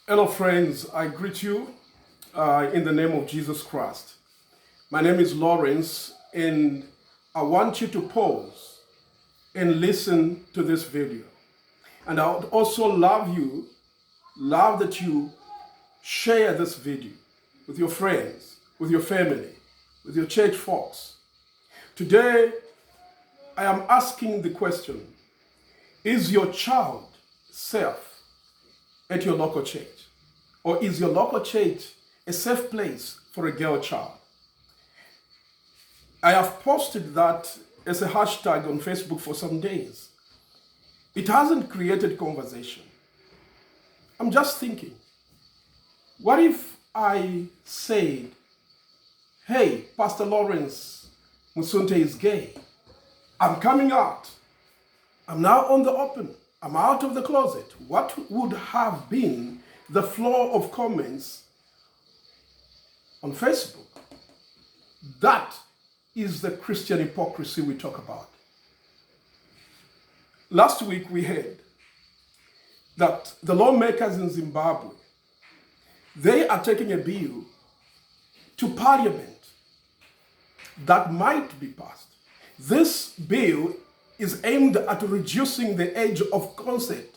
Hello, friends. I greet you in the name of Jesus Christ. My name is Lawrence, and I want you to pause and listen to this video. And I would also love that you share this video with your friends, with your family, with your church folks. Today, I am asking the question, is your child safe at your local church? Or is your local church a safe place for a girl child? I have posted that as a hashtag on Facebook for some days. It hasn't created conversation. I'm just thinking, what if I said, hey, Pastor Lawrence Musunte is gay. I'm coming out. I'm now on the open. I'm out of the closet. What would have been the flow of comments on Facebook? That is the Christian hypocrisy we talk about. Last week we heard that the lawmakers in Zimbabwe, they are taking a bill to parliament that might be passed. This bill is aimed at reducing the age of consent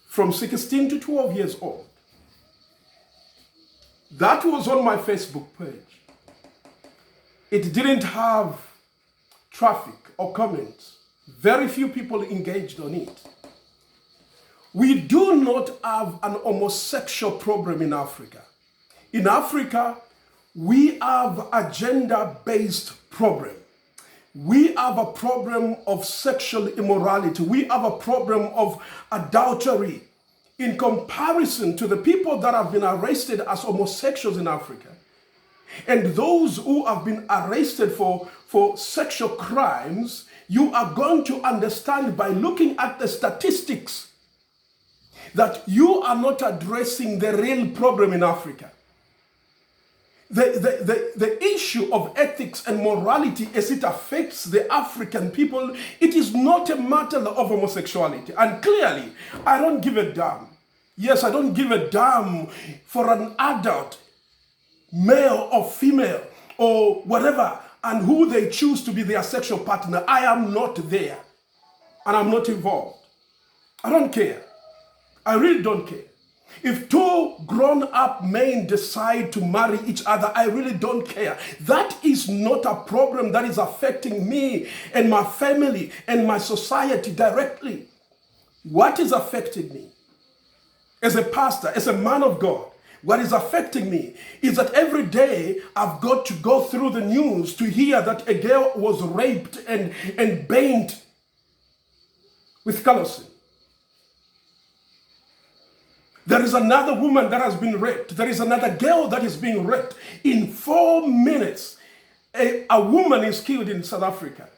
from 16 to 12 years old. That was on my Facebook page. It didn't have traffic or comments. Very few people engaged on it. We do not have an homosexual problem in Africa. In Africa, we have a gender-based problem. We have a problem of sexual immorality. We have a problem of adultery in comparison to the people that have been arrested as homosexuals in Africa. And those who have been arrested for sexual crimes, you are going to understand by looking at the statistics that you are not addressing the real problem in Africa. The issue of ethics and morality as it affects the African people, it is not a matter of homosexuality. And clearly, I don't give a damn. Yes, I don't give a damn for an adult, male or female, or whatever, and who they choose to be their sexual partner. I am not there, and I'm not involved. I don't care. I really don't care. If two grown-up men decide to marry each other, I really don't care. That is not a problem that is affecting me and my family and my society directly. What is affecting me as a pastor, as a man of God, what is affecting me is that every day I've got to go through the news to hear that a girl was raped and burned with kerosene. There is another woman that has been raped. There is another girl that is being raped. In 4 minutes, a woman is killed in South Africa.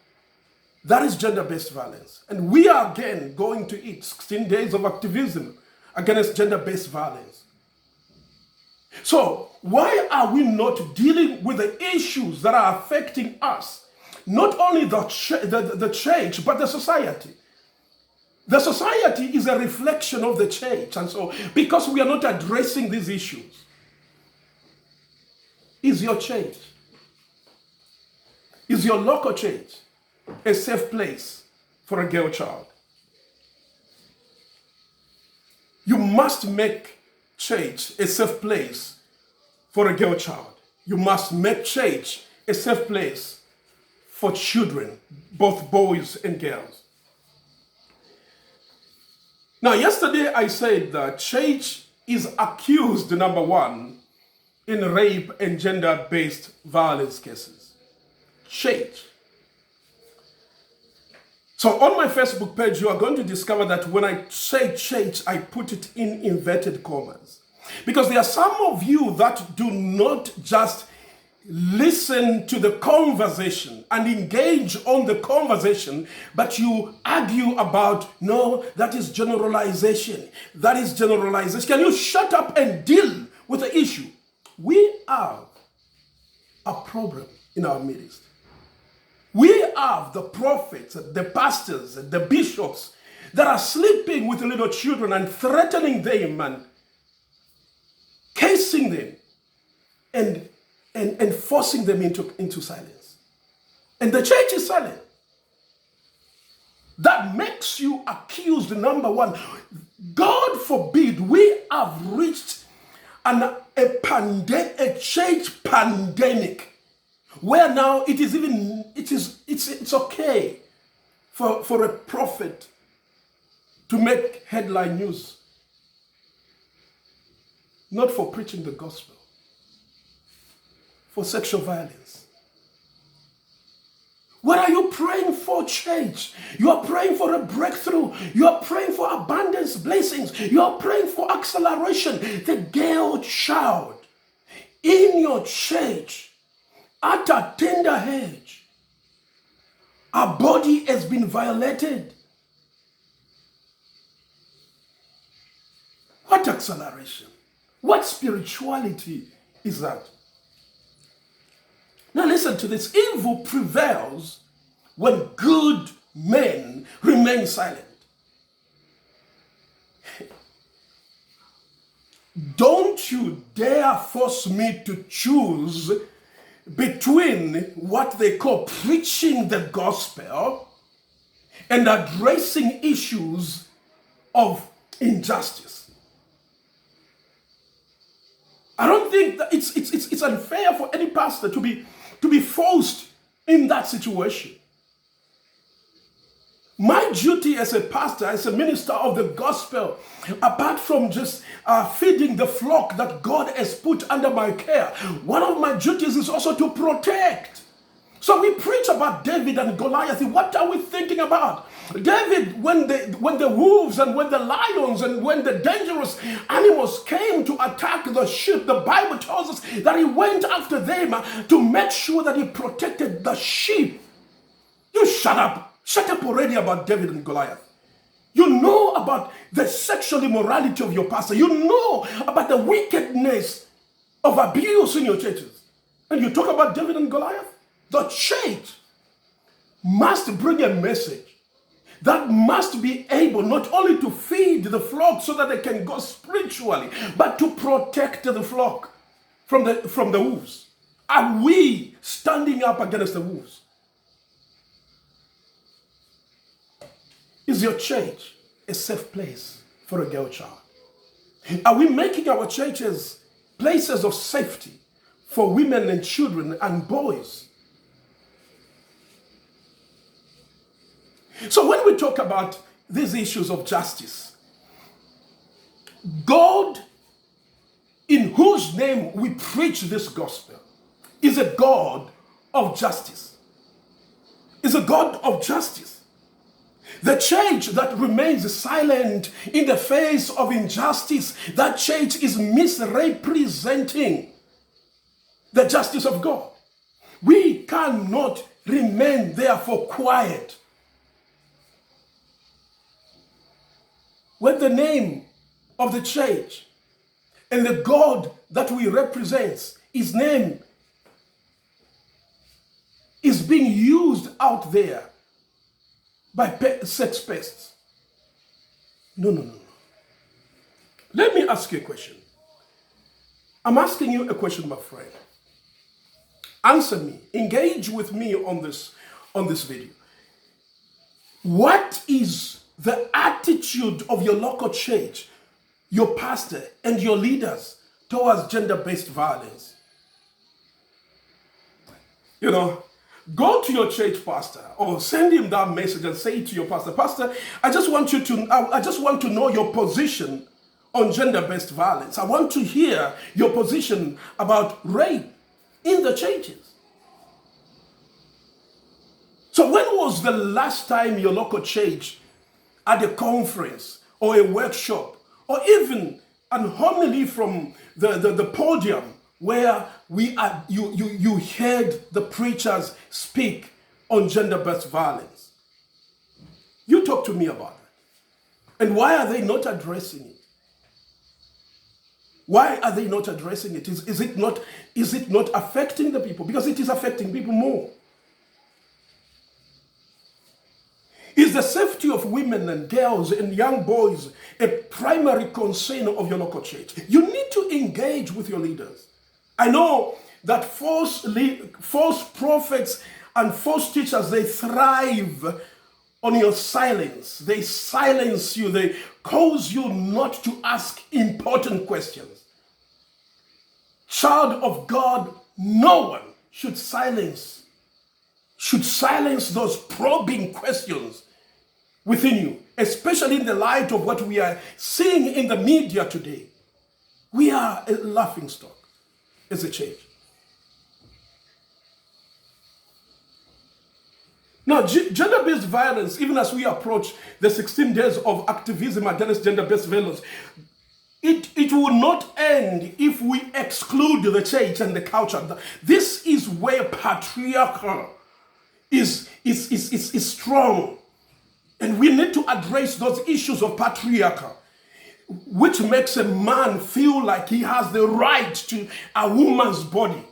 That is gender-based violence. And we are again going to eat 16 days of activism against gender-based violence. So why are we not dealing with the issues that are affecting us? Not only the church, but the society. The society is a reflection of the church. And so, because we are not addressing these issues, is your church, is your local church a safe place for a girl child? You must make church a safe place for a girl child. You must make church a safe place for children, both boys and girls. Now, yesterday I said that church is accused, number one, in rape and gender-based violence cases. Church. So on my Facebook page, you are going to discover that when I say church, I put it in inverted commas. Because there are some of you that do not just listen to the conversation and engage on the conversation, but you argue about, no, that is generalization. That is generalization. Can you shut up and deal with the issue? We have a problem in our midst. We have the prophets, the pastors, the bishops that are sleeping with little children and threatening them and and forcing them into silence. And the church is silent. That makes you accused, number one. God forbid we have reached a church pandemic where now it's okay for a prophet to make headline news, not for preaching the gospel, for sexual violence. What are you praying for, church? You are praying for a breakthrough. You are praying for abundance, blessings. You are praying for acceleration. The girl child in your church at a tender age, our body has been violated. What acceleration? What spirituality is that? Now listen to this. Evil prevails when good men remain silent. Don't you dare force me to choose between what they call preaching the gospel and addressing issues of injustice. I don't think that it's unfair for any pastor to be forced in that situation. My duty as a pastor, as a minister of the gospel, apart from just feeding the flock that God has put under my care, one of my duties is also to protect. So we preach about David and Goliath. What are we thinking about? David, when the wolves and when the lions and when the dangerous animals came to attack the sheep, the Bible tells us that he went after them to make sure that he protected the sheep. You shut up. Shut up already about David and Goliath. You know about the sexual immorality of your pastor. You know about the wickedness of abuse in your churches. And you talk about David and Goliath? The church must bring a message that must be able not only to feed the flock so that they can go spiritually, but to protect the flock from the wolves. Are we standing up against the wolves? Is your church a safe place for a girl child? Are we making our churches places of safety for women and children and boys? So when we talk about these issues of justice, God, in whose name we preach this gospel, is a God of justice. Is a God of justice. The church that remains silent in the face of injustice, that church is misrepresenting the justice of God. We cannot remain therefore quiet when the name of the church and the God that we represent, his name, is being used out there by sex pests. No. Let me ask you a question. I'm asking you a question, my friend. Answer me. Engage with me on this video. What is the attitude of your local church, your pastor, and your leaders towards gender-based violence? You know, go to your church pastor or send him that message and say to your pastor, Pastor, I just want to know your position on gender-based violence. I want to hear your position about rape in the churches. So when was the last time your local church at a conference or a workshop or even an homily from the podium where you heard the preachers speak on gender-based violence? You talk to me about that. And why are they not addressing it? Why are they not addressing it? Is it not affecting the people? Because it is affecting people more. Is the safety of women and girls and young boys a primary concern of your local church? You need to engage with your leaders. I know that false prophets and false teachers, they thrive on your silence. They silence you. They cause you not to ask important questions. Child of God, no one should silence those probing questions within you, especially in the light of what we are seeing in the media today. We are a laughingstock as a church. Now, gender-based violence, even as we approach the 16 days of activism against gender-based violence, it will not end if we exclude the church and the culture. This is where patriarchy is strong. And we need to address those issues of patriarchy, which makes a man feel like he has the right to a woman's body.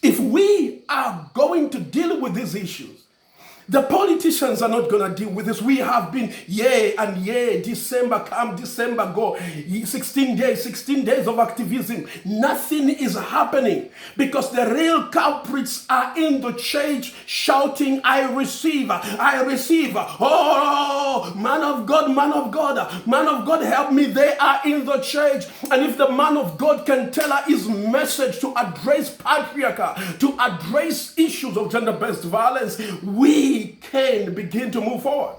If we are going to deal with these issues, the politicians are not going to deal with this. We have been December come, December go, 16 days of activism. Nothing is happening because the real culprits are in the church shouting, I receive. Oh, man of God, help me. They are in the church. And if the man of God can tell her his message to address patriarchy, to address issues of gender-based violence, we can begin to move forward.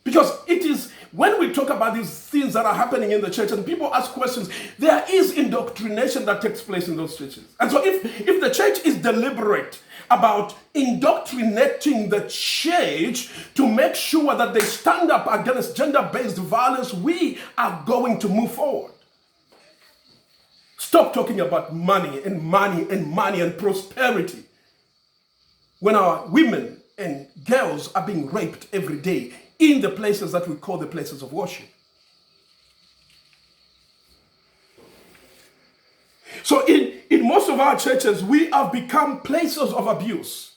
Because it is when we talk about these things that are happening in the church and people ask questions, there is indoctrination that takes place in those churches. And so if the church is deliberate about indoctrinating the church to make sure that they stand up against gender-based violence, we are going to move forward. Stop talking about money and prosperity when our women and girls are being raped every day in the places that we call the places of worship. So in most of our churches, we have become places of abuse.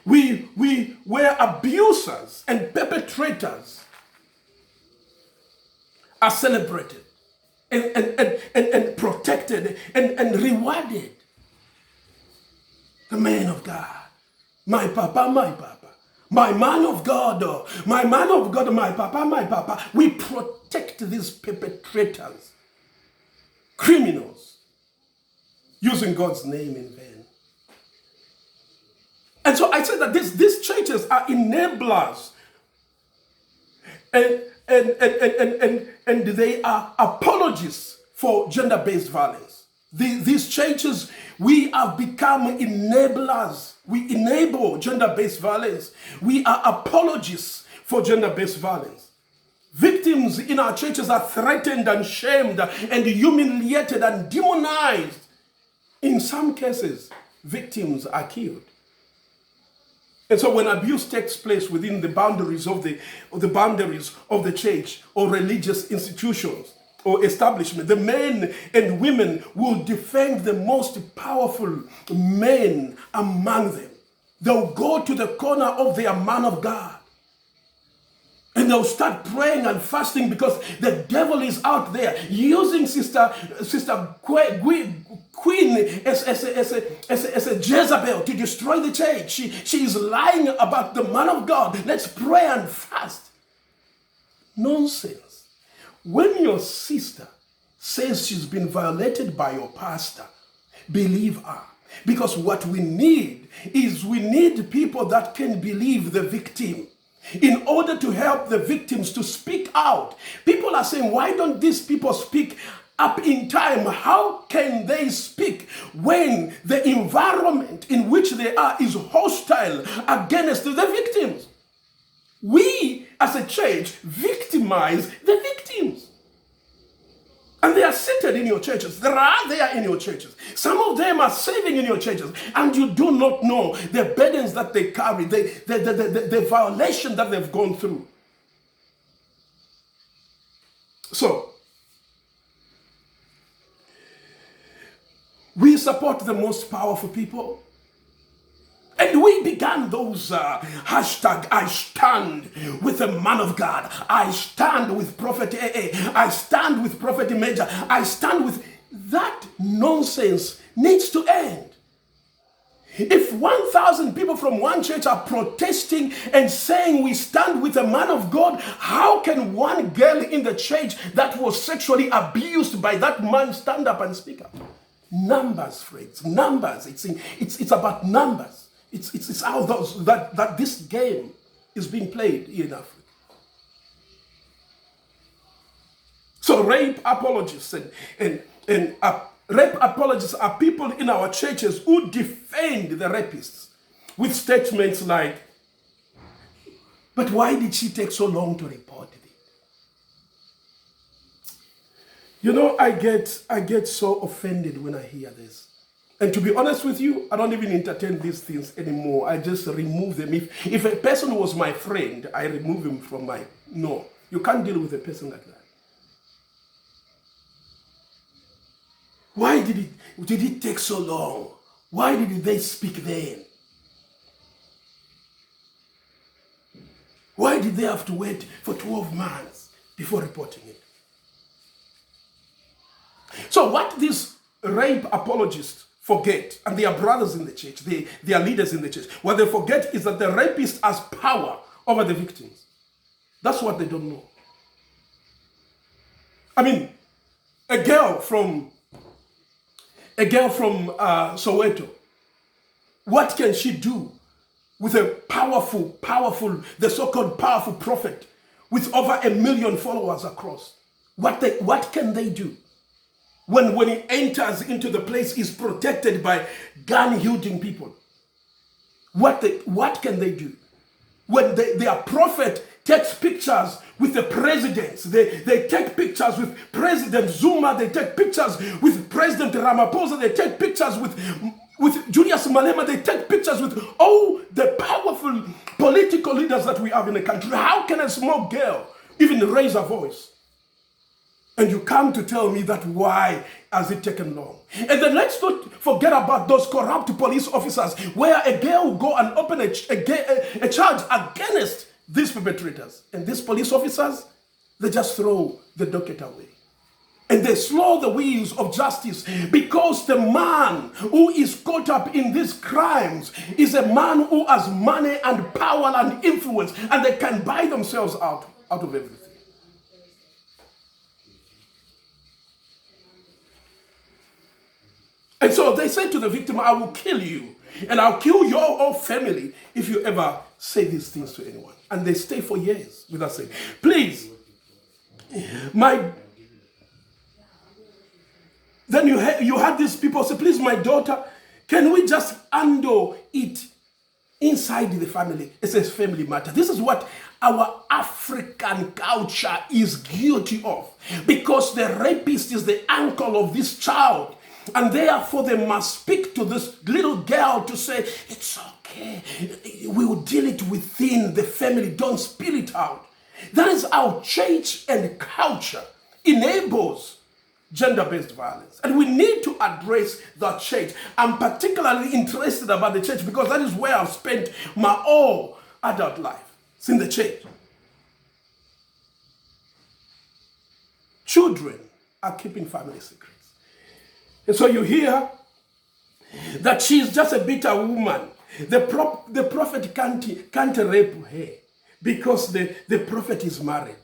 Where abusers and perpetrators are celebrated and protected and rewarded. The man of God, my papa, my man of God, my papa. We protect these perpetrators, criminals, using God's name in vain. And so I said that these churches are enablers, and they are apologists for gender-based violence. These churches, we have become enablers. We enable gender-based violence. We are apologists for gender-based violence. Victims in our churches are threatened and shamed and humiliated and demonized. In some cases, victims are killed. And so when abuse takes place within the boundaries of the church or religious institutions or establishment, the men and women will defend the most powerful men among them. They'll go to the corner of their man of God and they'll start praying and fasting because the devil is out there using Sister Queen as a Jezebel to destroy the church. She is lying about the man of God. Let's pray and fast. Nonsense. When your sister says she's been violated by your pastor, believe her. Because what we need people that can believe the victim in order to help the victims to speak out. People are saying, why don't these people speak up in time? How can they speak when the environment in which they are is hostile against the victims? We, as a church, victimize the victims. And they are seated in your churches. They are there in your churches. Some of them are serving in your churches. And you do not know the burdens that they carry, the violation that they've gone through. So, we support the most powerful people. And we began those hashtag, I stand with the man of God. I stand with Prophet AA. I stand with Prophet Major. I stand with... That nonsense needs to end. If 1,000 people from one church are protesting and saying we stand with a man of God, how can one girl in the church that was sexually abused by that man stand up and speak up? Numbers, friends, numbers. It's about numbers. It's how that this game is being played in Africa. So rape apologists and rape apologists are people in our churches who defend the rapists with statements like, but why did she take so long to report it? You know, I get so offended when I hear this. And to be honest with you, I don't even entertain these things anymore. I just remove them. If a person was my friend, I remove him from my... No, you can't deal with a person like that. Why did it take so long? Why did they speak then? Why did they have to wait for 12 months before reporting it? So what these rape apologists forget, and they are brothers in the church, they are leaders in the church, what they forget is that the rapist has power over the victims. That's what they don't know. I mean, a girl from Soweto, what can she do with a powerful, the so-called powerful prophet with over 1 million followers across? What can they do? When he enters into the place, he's protected by gun-wielding people. What can they do? When their prophet takes pictures with the presidents, they take pictures with President Zuma, they take pictures with President Ramaphosa, they take pictures with Julius Malema, they take pictures with all the powerful political leaders that we have in the country. How can a small girl even raise a voice? And you come to tell me that why has it taken long? And then let's not forget about those corrupt police officers where a girl will go and open a charge against these perpetrators. And these police officers, they just throw the docket away. And they slow the wheels of justice because the man who is caught up in these crimes is a man who has money and power and influence, and they can buy themselves out of everything. And so they say to the victim, I will kill you, and I'll kill your whole family if you ever say these things to anyone. And they stay for years without saying, please, then you had these people say, please, my daughter, can we just handle it inside the family? It says family matter. This is what our African culture is guilty of, because the rapist is the uncle of this child. And therefore they must speak to this little girl to say, it's okay, we will deal it within the family, don't spill it out. That is how church and culture enables gender-based violence. And we need to address the church. I'm particularly interested about the church because that is where I've spent my whole adult life. It's in the church. Children are keeping family secrets. And so you hear that she's just a bitter woman. The prophet can't rape her because the prophet is married.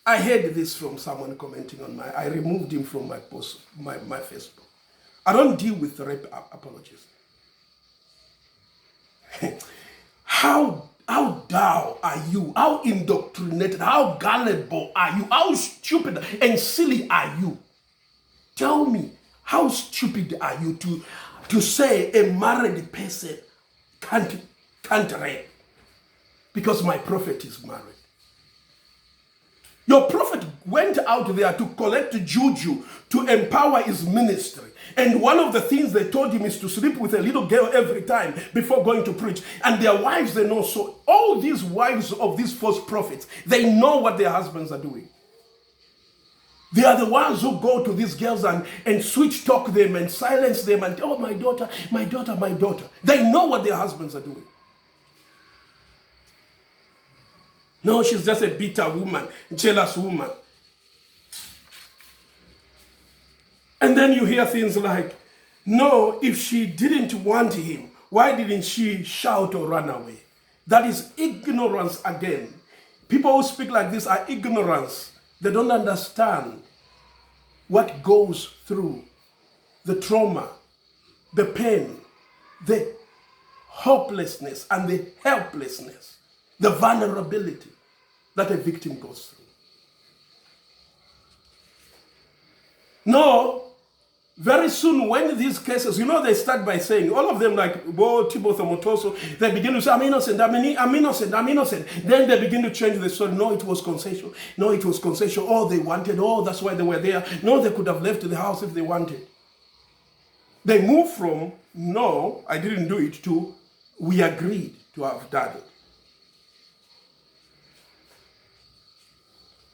I heard this from someone commenting on I removed him from my post, my Facebook. I don't deal with rape apologies. How dull are you? How indoctrinated? How gullible are you? How stupid and silly are you? Tell me. How stupid are you to say a married person can't rape because my prophet is married? Your prophet went out there to collect juju to empower his ministry. And one of the things they told him is to sleep with a little girl every time before going to preach. And their wives, they know. So all these wives of these false prophets, they know what their husbands are doing. They are the ones who go to these girls and switch talk them and silence them and, oh, my daughter, my daughter, my daughter. They know what their husbands are doing. No, she's just a bitter woman, jealous woman. And then you hear things like, no, if she didn't want him, why didn't she shout or run away? That is ignorance again. People who speak like this are ignorance. They don't understand what goes through the trauma, the pain, the hopelessness, and the helplessness, the vulnerability that a victim goes through. No, very soon when these cases, they start by saying, all of them like Bo, Timothy, Motoso, they begin to say, I'm innocent, I'm innocent, I'm innocent. Then they begin to change the story. No, it was consensual. No, it was consensual. Oh, they wanted. Oh, that's why they were there. No, they could have left the house if they wanted. They move from, no, I didn't do it, to, we agreed to have done it.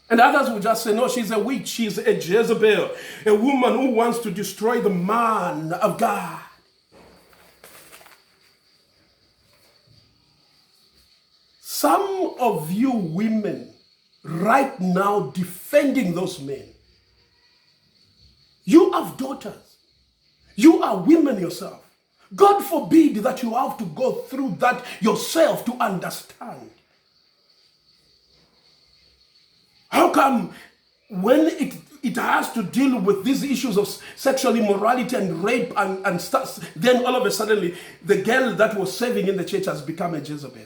And others will just say, no, she's a witch, she's a Jezebel, a woman who wants to destroy the man of God. Some of you women right now defending those men, you have daughters. You are women yourself. God forbid that you have to go through that yourself to understand. How come when it has to deal with these issues of sexual immorality and rape and stuff, then all of a sudden the girl that was serving in the church has become a Jezebel?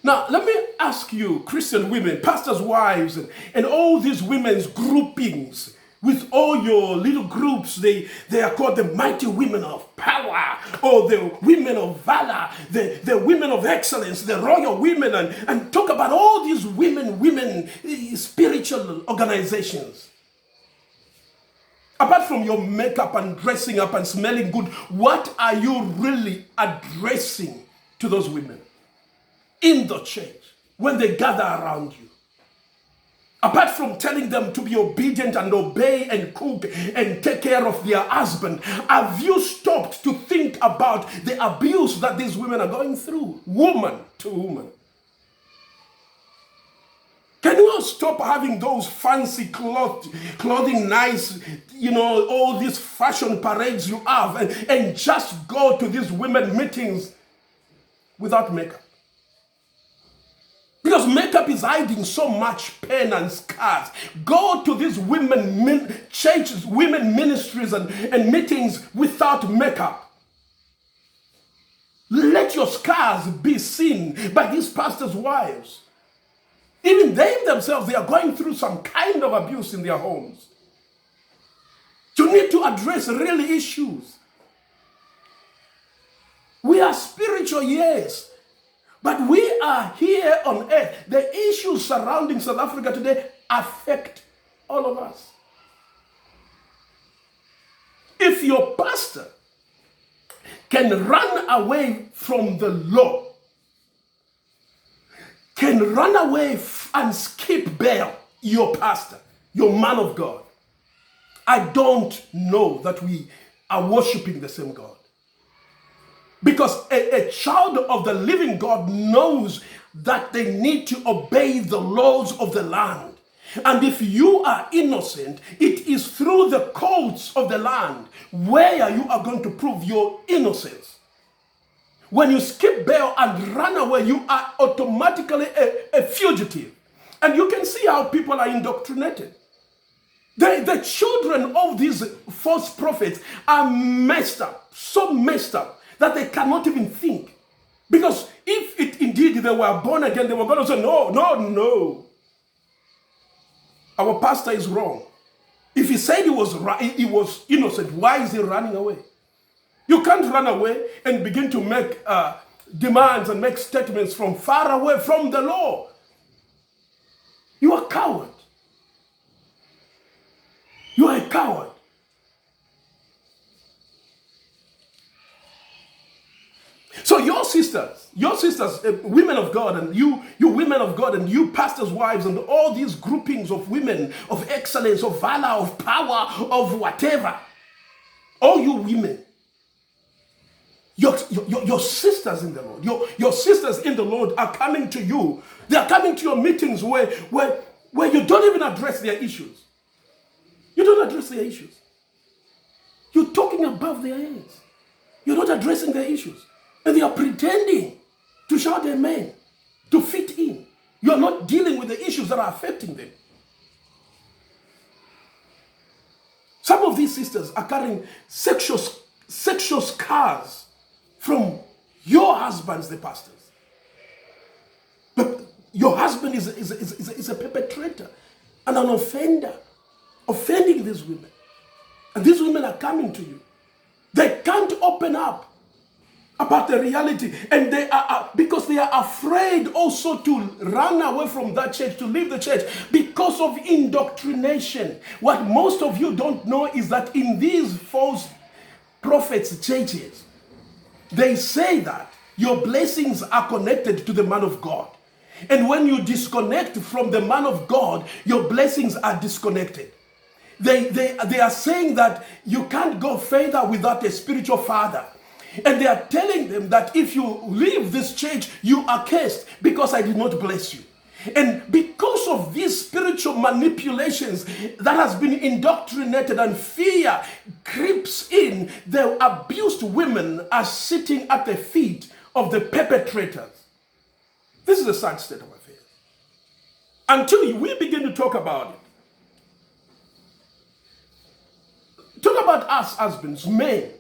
Now, let me ask you, Christian women, pastors' wives, and all these women's groupings, with all your little groups, they are called the mighty women of power, or the women of valor, the women of excellence, the royal women, and talk about all these women, spiritual organizations. Apart from your makeup and dressing up and smelling good, what are you really addressing to those women in the church when they gather around you? Apart from telling them to be obedient and obey and cook and take care of their husband, have you stopped to think about the abuse that these women are going through, woman to woman? Can you stop having those fancy clothing, nice, all these fashion parades you have, and just go to these women meetings without makeup? Because makeup is hiding so much pain and scars. Go to these women churches, women ministries and meetings without makeup. Let your scars be seen by these pastors' wives. Even they themselves, they are going through some kind of abuse in their homes. You need to address real issues. We are spiritual, yes. But we are here on earth. The issues surrounding South Africa today affect all of us. If your pastor can run away from the law, can run away and skip bail, your pastor, your man of God, I don't know that we are worshiping the same God. Because a child of the living God knows that they need to obey the laws of the land. And if you are innocent, it is through the courts of the land where you are going to prove your innocence. When you skip bail and run away, you are automatically a fugitive. And you can see how people are indoctrinated. The children of these false prophets are messed up, so messed up, that they cannot even think. Because if it indeed they were born again, they were going to say, no. Our pastor is wrong. If he said he was innocent, why is he running away? You can't run away and begin to make demands and make statements from far away from the law. You are a coward. You are a coward. So your sister your sisters, women of God, and you women of God, and you pastors' wives, and all these groupings of women of excellence, of valor, of power, of whatever, all you women, your sisters in the Lord, your sisters in the Lord are coming to you. They are coming to your meetings where you don't even address their issues. You don't address their issues. You're talking above their heads. You're not addressing their issues. And they are pretending to shout amen, to fit in. You're not dealing with the issues that are affecting them. Some of these sisters are carrying sexual scars from your husbands, the pastors. But your husband is a perpetrator and an offender, offending these women. And these women are coming to you. They can't open up about the reality, and they are because they are afraid also to run away from that church, to leave the church because of indoctrination. What most of you don't know is that in these false prophets' churches, they say that your blessings are connected to the man of God, and when you disconnect from the man of God, your blessings are disconnected. They are saying that you can't go further without a spiritual father. And they are telling them that if you leave this church, you are cursed because I did not bless you. And because of these spiritual manipulations that has been indoctrinated and fear creeps in, the abused women are sitting at the feet of the perpetrators. This is a sad state of affairs. Until we begin to talk about it. Talk about us husbands, men.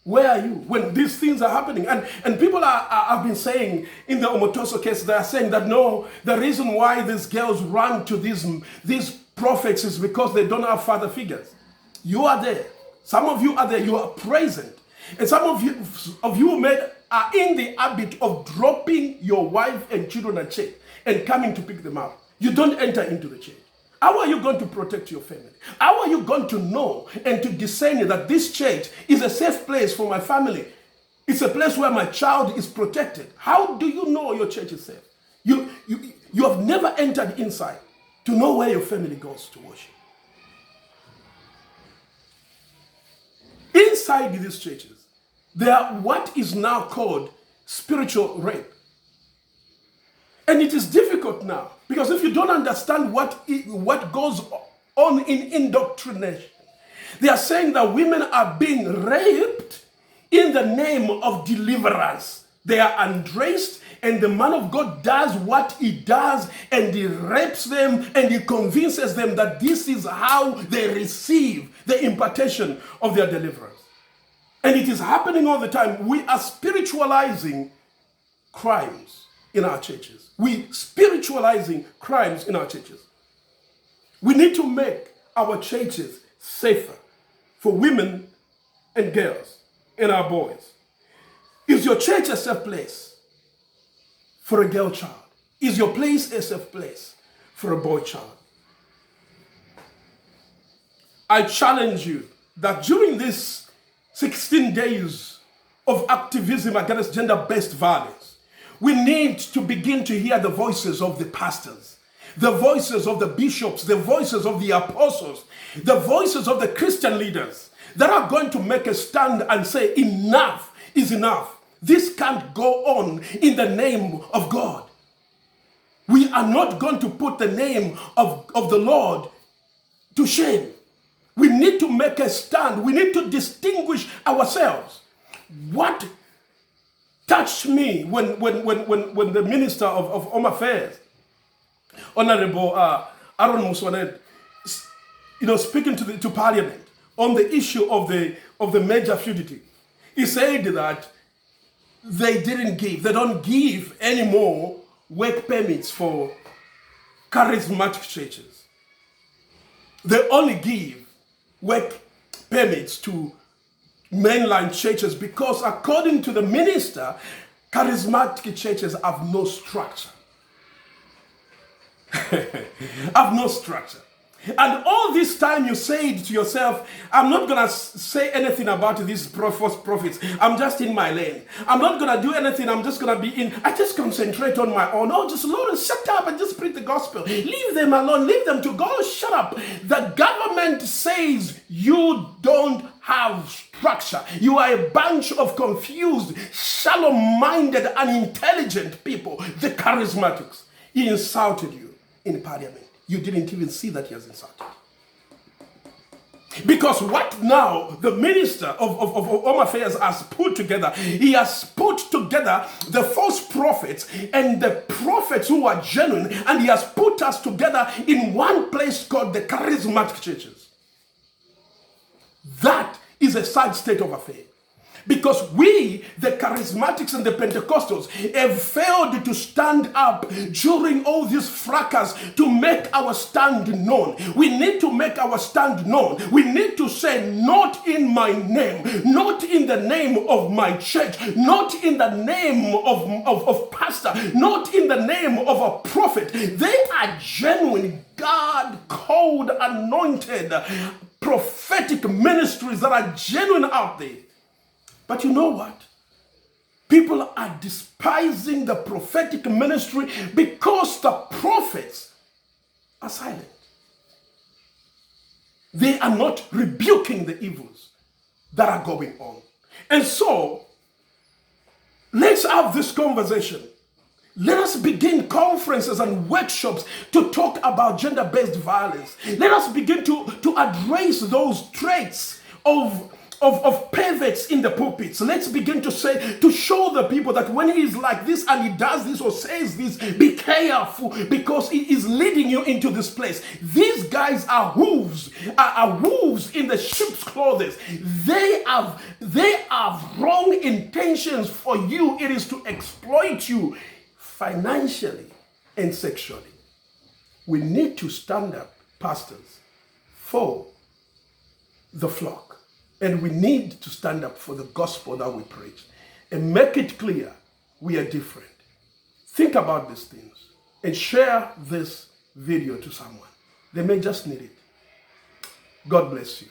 Where are you when these things are happening? And people have been saying in the Omotoso case, they are saying that no, the reason why these girls run to these prophets is because they don't have father figures. You are there. Some of you are there. You are present. And some of you men are in the habit of dropping your wife and children at church and coming to pick them up. You don't enter into the church. How are you going to protect your family? How are you going to know and to discern that this church is a safe place for my family? It's a place where my child is protected. How do you know your church is safe? You have never entered inside to know where your family goes to worship. Inside these churches, there are what is now called spiritual rape. And it is difficult now, because if you don't understand what goes on in indoctrination, they are saying that women are being raped in the name of deliverance. They are undressed, and the man of God does what he does, and he rapes them, and he convinces them that this is how they receive the impartation of their deliverance. And it is happening all the time. We are spiritualizing crimes in our churches. We spiritualizing crimes in our churches. We need to make our churches safer for women and girls and our boys. Is your church a safe place for a girl child? Is your place a safe place for a boy child? I challenge you that during these 16 days of activism against gender-based violence, we need to begin to hear the voices of the pastors, the voices of the bishops, the voices of the apostles, the voices of the Christian leaders that are going to make a stand and say enough is enough. This can't go on in the name of God. We are not going to put the name of the Lord to shame. We need to make a stand. We need to distinguish ourselves. What touched me when the Minister of Home Affairs, Honorable Aaron Muswanet, speaking to Parliament on the issue of the major fugitive, he said that they don't give any more work permits for charismatic churches. They only give work permits to mainline churches because, according to the minister, charismatic churches have no structure. Have no structure. And all this time you said to yourself, I'm not going to say anything about these false prophets. I'm just in my lane. I'm not going to do anything. I'm just going to be in. I just concentrate on my own. Oh, just Lord, shut up and just preach the gospel. Leave them alone. Leave them to God. Shut up. The government says you don't have structure. You are a bunch of confused, shallow-minded, unintelligent people, the charismatics. He insulted you in parliament. You didn't even see that he has insulted. Because what now the minister of Home Affairs has put together, he has put together the false prophets and the prophets who are genuine, and he has put us together in one place called the charismatic churches. That is a sad state of affairs. Because we, the charismatics and the Pentecostals, have failed to stand up during all this fracas to make our stand known. We need to make our stand known. We need to say, not in my name, not in the name of my church, not in the name of pastor, not in the name of a prophet. They are genuine, God-called, anointed, prophetic ministries that are genuine out there. But you know what? People are despising the prophetic ministry because the prophets are silent. They are not rebuking the evils that are going on. And so, let's have this conversation. Let us begin conferences and workshops to talk about gender-based violence. Let us begin to address those traits of perverts in the pulpits. Let's begin to say, to show the people that when he is like this and he does this or says this, be careful, because he is leading you into this place. These guys are wolves, are wolves in the sheep's clothes. They have wrong intentions for you. It is to exploit you financially and sexually. We need to stand up, pastors, for the flock. And we need to stand up for the gospel that we preach and make it clear we are different. Think about these things and share this video to someone. They may just need it. God bless you.